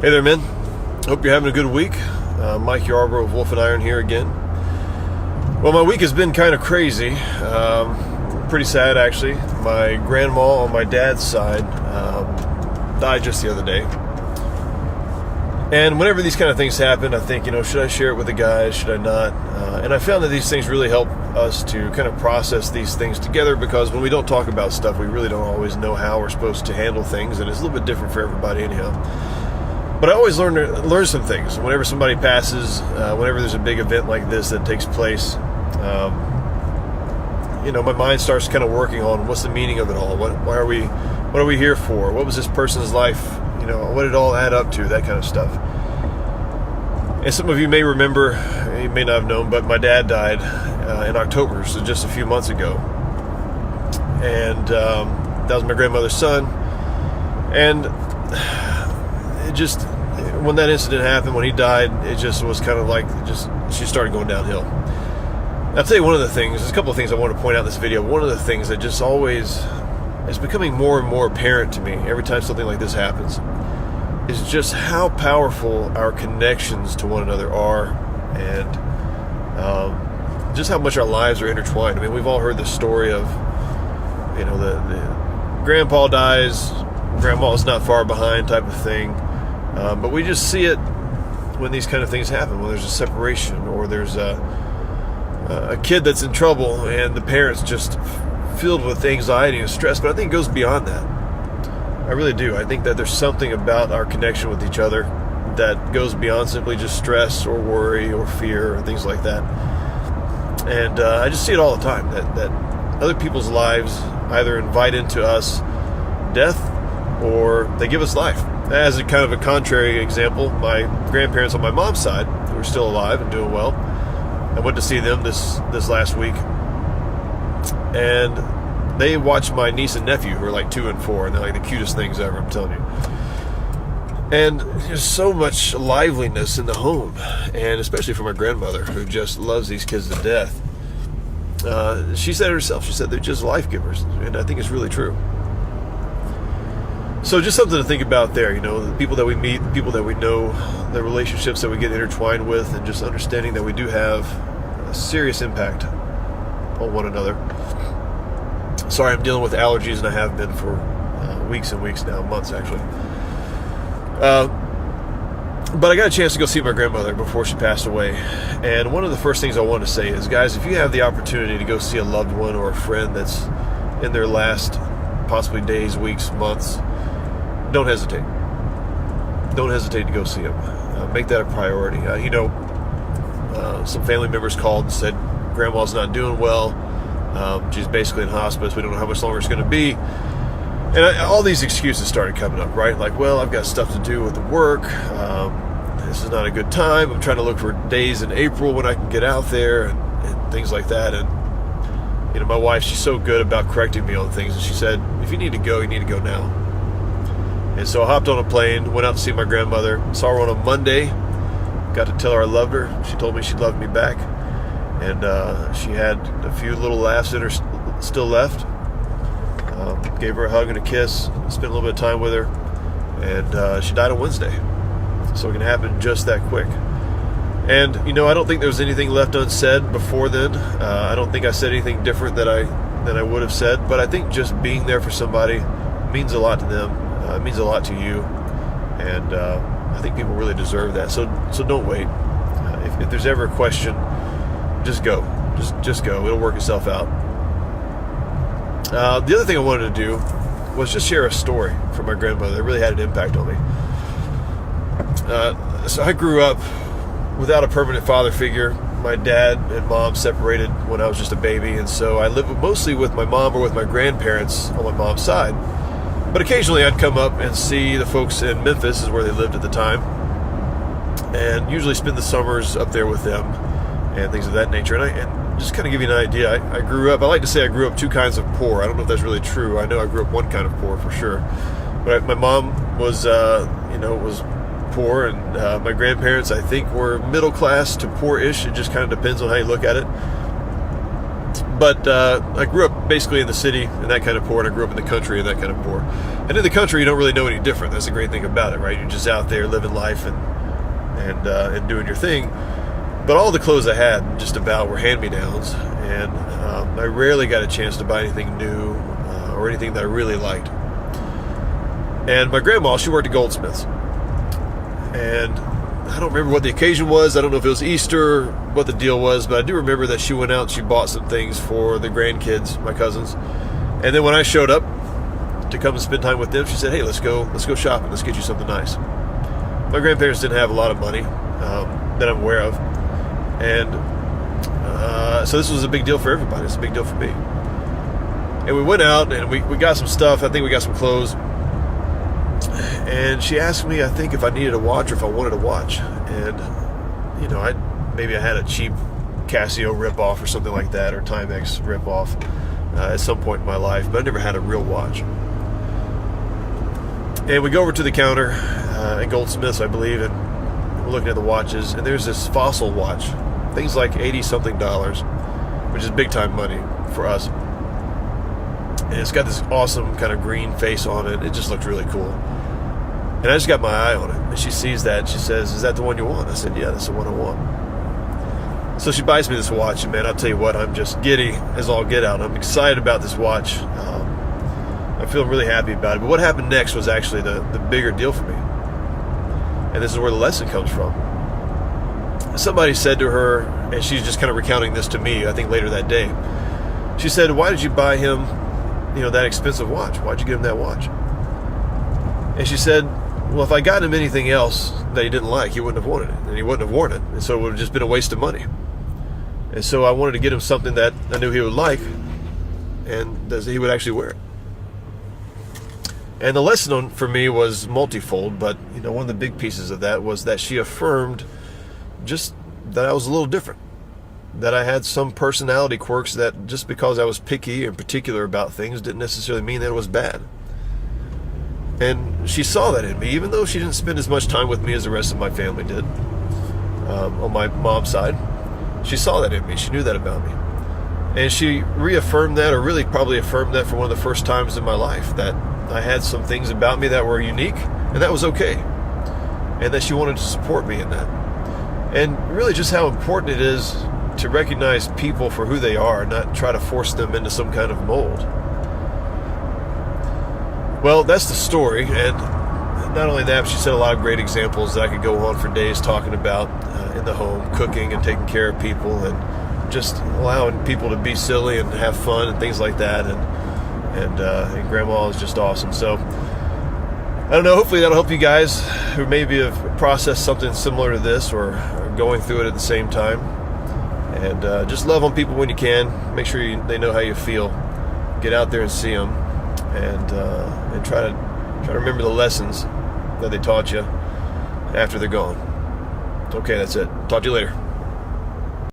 Hey there, men. Hope you're having a good week. Mike Yarbrough of Wolf and Iron here again. Well, my week has been kind of crazy. Pretty sad, actually. My grandma on my dad's side died just the other day. And whenever these kind of things happen, I think, should I share it with the guys? Should I not? And I found that these things really help us to kind of process these things together, because when we don't talk about stuff, we really don't always know how we're supposed to handle things, and it's a little bit different for everybody anyhow. But I always learn some things. Whenever somebody passes, whenever there's a big event like this that takes place, my mind starts kind of working on what's the meaning of it all. What are we here for? What was this person's life? What did it all add up to? That kind of stuff. And some of you may remember, you may not have known, but my dad died in October, so just a few months ago. And that was my grandmother's son. And when that incident happened, when he died, it just was kind of like, she started going downhill. I'll tell you one of the things, there's a couple of things I want to point out in this video. One of the things that just always is becoming more and more apparent to me every time something like this happens is just how powerful our connections to one another are, and just how much our lives are intertwined. I mean, we've all heard the story of, the grandpa dies, grandma's not far behind type of thing. But we just see it when these kind of things happen, when there's a separation, or there's a kid that's in trouble and the parents just filled with anxiety and stress. But I think it goes beyond that. I really do. I think that there's something about our connection with each other that goes beyond simply just stress or worry or fear or things like that. And I just see it all the time, that other people's lives either invite into us death or they give us life. As a kind of a contrary example, my grandparents on my mom's side, who are still alive and doing well, I went to see them this last week, and they watched my niece and nephew, who are like 2 and 4, and they're like the cutest things ever, I'm telling you. And there's so much liveliness in the home, and especially for my grandmother, who just loves these kids to death. She said it herself. She said they're just life givers, and I think it's really true. So just something to think about there, the people that we meet, the people that we know, the relationships that we get intertwined with, and just understanding that we do have a serious impact on one another. Sorry, I'm dealing with allergies, and I have been for weeks and weeks now, months actually. But I got a chance to go see my grandmother before she passed away. And one of the first things I want to say is, guys, if you have the opportunity to go see a loved one or a friend that's in their last possibly days, weeks, months, don't hesitate. Don't hesitate to go see them. Make that a priority. Some family members called and said, Grandma's not doing well. She's basically in hospice. We don't know how much longer it's going to be. And all these excuses started coming up, right? Like, well, I've got stuff to do with the work. This is not a good time. I'm trying to look for days in April when I can get out there and things like that. And, my wife, she's so good about correcting me on things. And she said, if you need to go, you need to go now. And so I hopped on a plane, went out to see my grandmother, saw her on a Monday, got to tell her I loved her. She told me she loved me back. And she had a few little laughs in her still left. Gave her a hug and a kiss, spent a little bit of time with her, and she died on Wednesday. So it can happen just that quick. And, I don't think there was anything left unsaid before then. I don't think I said anything different than I would have said, but I think just being there for somebody means a lot to them. It means a lot to you, and I think people really deserve that. So don't wait. If there's ever a question, just go. Just go. It'll work itself out. The other thing I wanted to do was just share a story from my grandmother that really had an impact on me. So I grew up without a permanent father figure. My dad and mom separated when I was just a baby, and so I lived mostly with my mom or with my grandparents on my mom's side. But occasionally I'd come up and see the folks in Memphis, is where they lived at the time, and usually spend the summers up there with them and things of that nature. And just kind of give you an idea, I grew up, I like to say I grew up two kinds of poor. I don't know if that's really true. I know I grew up one kind of poor for sure. But my mom was, was poor, and my grandparents, I think, were middle class to poor-ish. It just kind of depends on how you look at it. But I grew up basically in the city and that kind of poor, and I grew up in the country and that kind of poor. And in the country, you don't really know any different. That's the great thing about it, right? You're just out there living life and doing your thing. But all the clothes I had just about were hand-me-downs, and I rarely got a chance to buy anything new or anything that I really liked. And my grandma, she worked at Goldsmiths, and I don't remember what the occasion was. I don't know if it was Easter, what the deal was, but I do remember that she went out and she bought some things for the grandkids, my cousins. And then when I showed up to come and spend time with them, she said, "Hey, let's go shopping. Let's get you something nice." My grandparents didn't have a lot of money that I'm aware of, and so this was a big deal for everybody. It's a big deal for me. And we went out and we got some stuff. I think we got some clothes. And she asked me, I think, if I needed a watch or if I wanted a watch. And, you know, maybe I had a cheap Casio ripoff or something like that, or Timex ripoff at some point in my life, but I never had a real watch. And we go over to the counter at Goldsmiths, I believe, and we're looking at the watches, and there's this Fossil watch. Things like $80-something, which is big-time money for us. And it's got this awesome kind of green face on it. It just looks really cool. And I just got my eye on it. And she sees that. She says, "Is that the one you want?" I said, "Yeah, that's the one I want." So she buys me this watch. And man, I'll tell you what, I'm just giddy as all get out. I'm excited about this watch. I feel really happy about it. But what happened next was actually the bigger deal for me. And this is where the lesson comes from. Somebody said to her, and she's just kind of recounting this to me, I think later that day. She said, "Why did you buy him, that expensive watch? Why'd you give him that watch?" And she said, "Well, if I got him anything else that he didn't like, he wouldn't have wanted it, and he wouldn't have worn it, and so it would have just been a waste of money. And so I wanted to get him something that I knew he would like, and that he would actually wear it." And the lesson for me was multifold, but one of the big pieces of that was that she affirmed just that I was a little different, that I had some personality quirks that just because I was picky and particular about things didn't necessarily mean that it was bad. And she saw that in me, even though she didn't spend as much time with me as the rest of my family did on my mom's side. She saw that in me. She knew that about me. And she reaffirmed that, or really probably affirmed that for one of the first times in my life, that I had some things about me that were unique, and that was okay. And that she wanted to support me in that. And really just how important it is to recognize people for who they are, not try to force them into some kind of mold. Well, that's the story, and not only that, but she said a lot of great examples that I could go on for days talking about in the home, cooking and taking care of people, and just allowing people to be silly and have fun and things like that. And Grandma is just awesome. So I don't know. Hopefully that'll help you guys who maybe have processed something similar to this or are going through it at the same time. And just love on people when you can. Make sure they know how you feel. Get out there and see them. And try to remember the lessons that they taught you after they're gone. Okay, that's it. Talk to you later.